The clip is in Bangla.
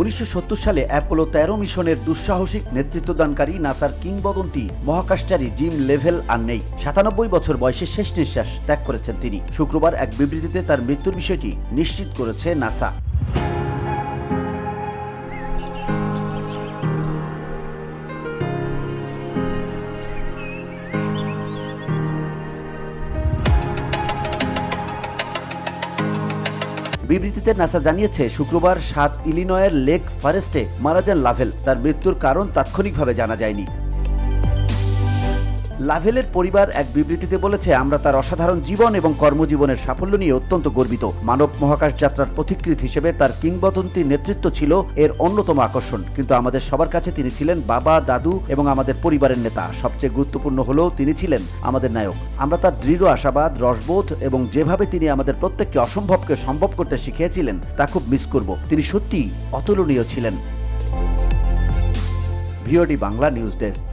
1970 সালে অ্যাপোলো 13 মিশনের দুঃসাহসিক নেতৃত্বদানকারী নাসার কিংবদন্তি মহাকাশচারী জিম লেভেল আর নেই। 97 বছর বয়সে শেষ নিঃশ্বাস ত্যাগ করেছেন তিনি। শুক্রবার এক বিবৃতিতে তার মৃত্যুর বিষয়টি নিশ্চিত করেছে নাসা। বিবৃতিতে নাসা জানিয়েছে, শুক্রবার 7 ইলিনয়ের লেক ফরেস্টে মারা যান লাভেল। তার মৃত্যুর কারণ তাৎক্ষণিকভাবে জানা যায়নি। লাভেলের পরিবার এক বিবৃতিতে বলেছে, আমরা তার অসাধারণ জীবন এবং কর্মজীবনের সাফল্য নিয়ে অত্যন্ত গর্বিত। মানব মহাকাশ যাত্রার পথিকৃৎ হিসেবে তার কিংবদন্তি নেতৃত্ব ছিল এর অন্যতম আকর্ষণ, কিন্তু আমাদের সবার কাছে তিনি ছিলেন বাবা, দাদু এবং আমাদের পরিবারের নেতা। সবচেয়ে গুরুত্বপূর্ণ হলো তিনি ছিলেন আমাদের নায়ক। আমরা তার দৃঢ় আশাবাদ, রসবোধ এবং যেভাবে তিনি আমাদের প্রত্যেককে অসম্ভবকে সম্ভব করতে শিখিয়েছিলেন তা খুব মিস করব। তিনি সত্যিই অতুলনীয় ছিলেন। VOD Bangla news desk.